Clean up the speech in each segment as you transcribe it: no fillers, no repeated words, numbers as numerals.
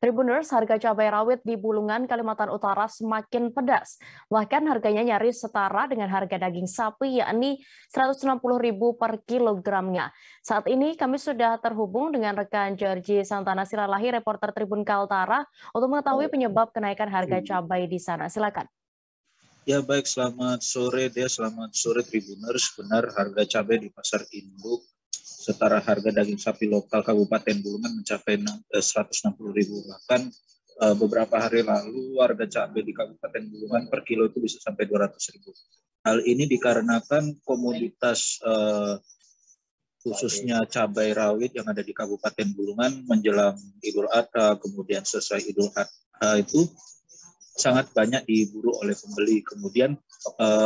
Tribuners, harga cabai rawit di Bulungan, Kalimantan Utara semakin pedas. Bahkan harganya nyaris setara dengan harga daging sapi, yakni Rp160.000 per kilogramnya. Saat ini kami sudah terhubung dengan rekan Georgie Santana Silalahi, reporter Tribun Kaltara, untuk mengetahui penyebab kenaikan harga cabai di sana. Silakan. Ya baik, selamat sore selamat sore Tribuners. Benar, harga cabai di pasar induk setara harga daging sapi lokal Kabupaten Bulungan mencapai Rp160.000. Bahkan beberapa hari lalu harga cabai di Kabupaten Bulungan per kilo itu bisa sampai Rp200.000. Hal ini dikarenakan komoditas khususnya cabai rawit yang ada di Kabupaten Bulungan menjelang Idul Adha, kemudian selesai Idul Adha itu sangat banyak diburu oleh pembeli. Kemudian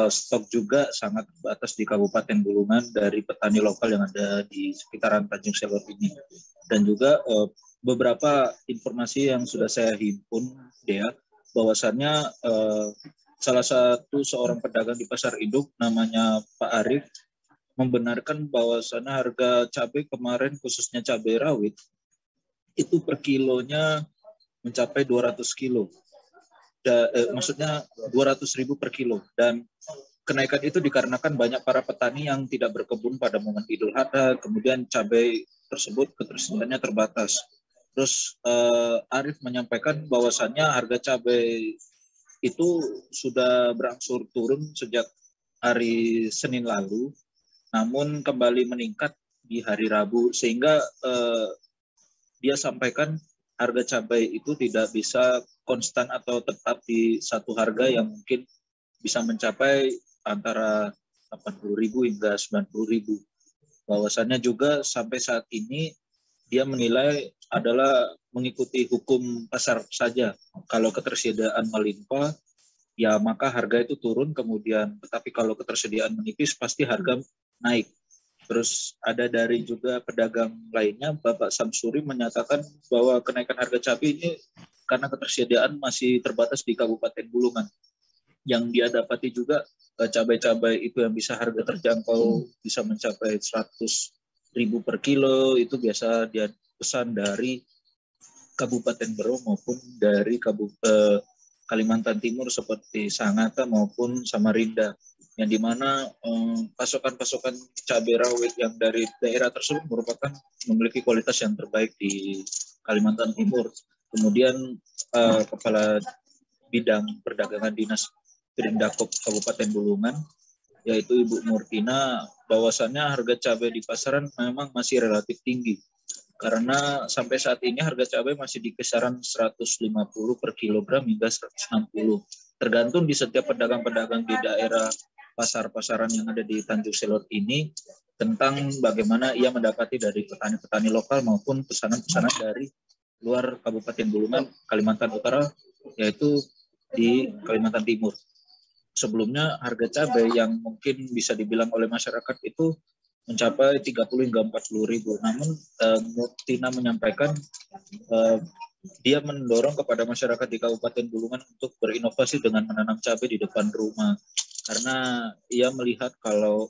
stok juga sangat terbatas di Kabupaten Bulungan dari petani lokal yang ada di sekitaran Tanjung Selor ini. Dan juga beberapa informasi yang sudah saya himpun, bahwasannya salah satu seorang pedagang di pasar induk namanya Pak Arif membenarkan bahwasannya harga cabai kemarin khususnya cabai rawit itu per kilonya mencapai 200 kilo. Maksudnya 200.000 per kilo, dan kenaikan itu dikarenakan banyak para petani yang tidak berkebun pada momen Idul Adha, kemudian cabai tersebut ketersediaannya terbatas. Terus Arif menyampaikan bahwasannya harga cabai itu sudah berangsur turun sejak hari Senin lalu, namun kembali meningkat di hari Rabu, sehingga dia sampaikan harga cabai itu tidak bisa konstan atau tetap di satu harga yang mungkin bisa mencapai antara 80.000 hingga 90.000. Bahwasannya juga sampai saat ini dia menilai adalah mengikuti hukum pasar saja. Kalau ketersediaan melimpah, ya maka harga itu turun, kemudian tetapi kalau ketersediaan menipis pasti harga naik. Terus ada dari juga pedagang lainnya, Bapak Samsuri menyatakan bahwa kenaikan harga cabai ini karena ketersediaan masih terbatas di Kabupaten Bulungan. Yang dia dapati juga cabai-cabai itu yang bisa harga terjangkau bisa mencapai 100.000 per kilo, itu biasa dia pesan dari Kabupaten Berau maupun dari Kalimantan Timur seperti Sangatta maupun Samarinda, yang dimana pasokan-pasokan cabai rawit yang dari daerah tersebut merupakan memiliki kualitas yang terbaik di Kalimantan Timur. Kemudian Kepala Bidang Perdagangan Dinas Perindakop Kabupaten Bulungan, yaitu Ibu Murtina, bahwasannya harga cabai di pasaran memang masih relatif tinggi. Karena sampai saat ini harga cabai masih di kisaran 150 per kilogram hingga 160. Tergantung di setiap pedagang-pedagang di daerah pasar-pasaran yang ada di Tanjung Selor ini tentang bagaimana ia mendapati dari petani-petani lokal maupun pesanan-pesanan dari luar Kabupaten Bulungan, Kalimantan Utara, yaitu di Kalimantan Timur. Sebelumnya harga cabai yang mungkin bisa dibilang oleh masyarakat itu mencapai 30 hingga 40.000. Namun Murtina menyampaikan dia mendorong kepada masyarakat di Kabupaten Bulungan untuk berinovasi dengan menanam cabai di depan rumah. Karena ia melihat kalau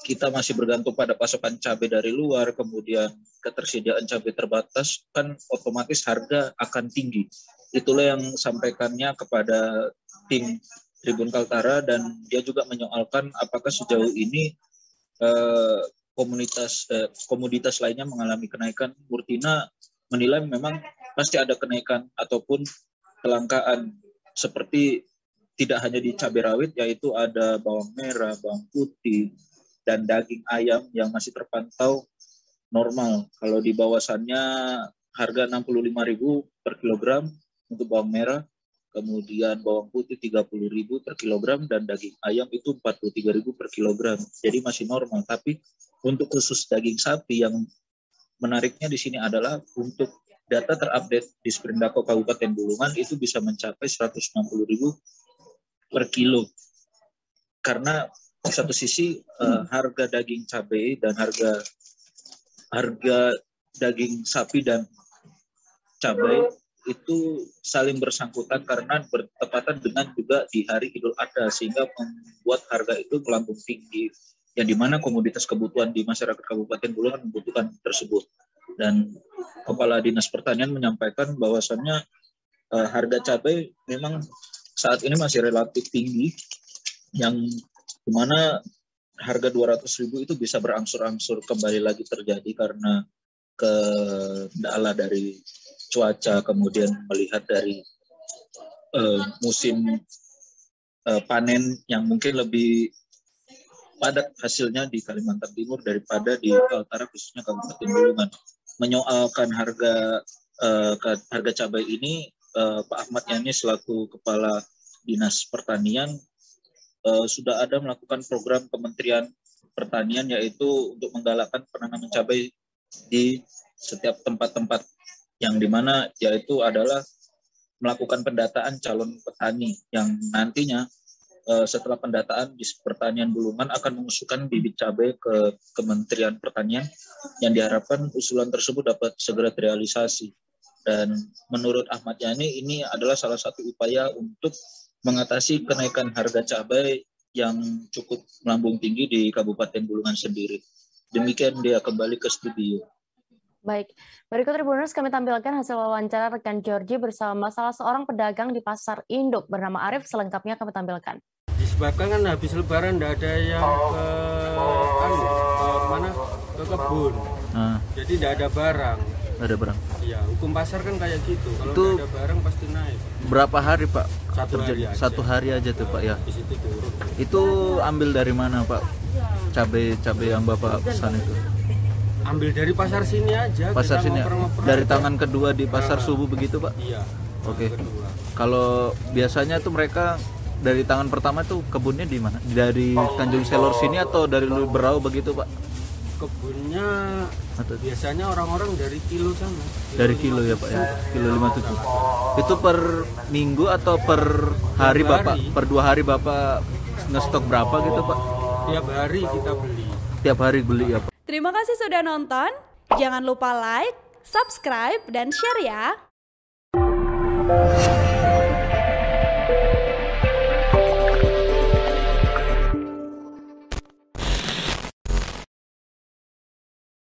kita masih bergantung pada pasokan cabai dari luar, kemudian ketersediaan cabai terbatas, kan otomatis harga akan tinggi. Itulah yang sampaikannya kepada tim Tribun Kaltara, dan dia juga menyoalkan apakah sejauh ini komoditas lainnya mengalami kenaikan. Murtina menilai memang pasti ada kenaikan ataupun kelangkaan, seperti tidak hanya di cabai rawit, yaitu ada bawang merah, bawang putih, dan daging ayam yang masih terpantau normal. Kalau di bawasannya harga 65.000 per kilogram untuk bawang merah, kemudian bawang putih 30.000 per kilogram, dan daging ayam itu 43.000 per kilogram. Jadi masih normal. Tapi untuk khusus daging sapi, yang menariknya di sini adalah untuk data terupdate di Sprindako Kabupaten Bulungan itu bisa mencapai 160.000 per kilo. Karena di satu sisi harga daging cabai dan harga daging sapi dan cabai itu saling bersangkutan karena bertepatan dengan juga di hari Idul Adha, sehingga membuat harga itu melambung tinggi, yang dimana komoditas kebutuhan di masyarakat Kabupaten Bulungan membutuhkan tersebut. Dan Kepala Dinas Pertanian menyampaikan bahwasannya harga cabai memang saat ini masih relatif tinggi, yang dimana harga 200.000 itu bisa berangsur-angsur kembali lagi terjadi karena kendala dari cuaca, kemudian melihat dari musim panen yang mungkin lebih padat hasilnya di Kalimantan Timur daripada di Kaltara, khususnya Kabupaten Bulungan. Menyoalkan harga cabai ini, Pak Ahmad Yani selaku Kepala Dinas Pertanian sudah ada melakukan program Kementerian Pertanian, yaitu untuk menggalakkan penanaman cabai di setiap tempat-tempat, yang dimana yaitu adalah melakukan pendataan calon petani yang nantinya setelah pendataan di Pertanian Bulungan akan mengusulkan bibit cabai ke Kementerian Pertanian, yang diharapkan usulan tersebut dapat segera terrealisasi. Dan menurut Ahmad Yani ini adalah salah satu upaya untuk mengatasi kenaikan harga cabai yang cukup melambung tinggi di Kabupaten Bulungan sendiri. Demikian dia kembali ke studio. Baik, berikut Tribuners kami tampilkan hasil wawancara rekan Georgie bersama salah seorang pedagang di Pasar Induk bernama Arif. Selengkapnya kami tampilkan. Disebabkan kan habis Lebaran tidak ada yang ke kebun, jadi tidak ada barang. Ada barang. Iya, hukum pasar kan kayak gitu. Kalau itu tidak ada barang pasti naik. Berapa hari Pak? Satu hari aja tuh Pak ya. Habis itu turun. Itu ambil dari mana Pak? Cabai yang Bapak pesan itu? Ambil dari pasar sini aja. Pasar sini. Dari tangan kedua di pasar Subuh begitu Pak? Iya. Oke. Kalau biasanya tuh mereka dari tangan pertama tuh kebunnya di mana? Dari Tanjung Selor sini atau dari Berau begitu Pak? Kebunnya biasanya orang-orang dari kilo sana. Dari kilo ya Pak ya? Kilo 57. Itu per minggu atau per hari Bapak? Per 2 hari Bapak ngestok berapa gitu Pak? Tiap hari kita beli. Tiap hari beli ya Pak? Terima kasih sudah nonton. Jangan lupa like, subscribe, dan share ya.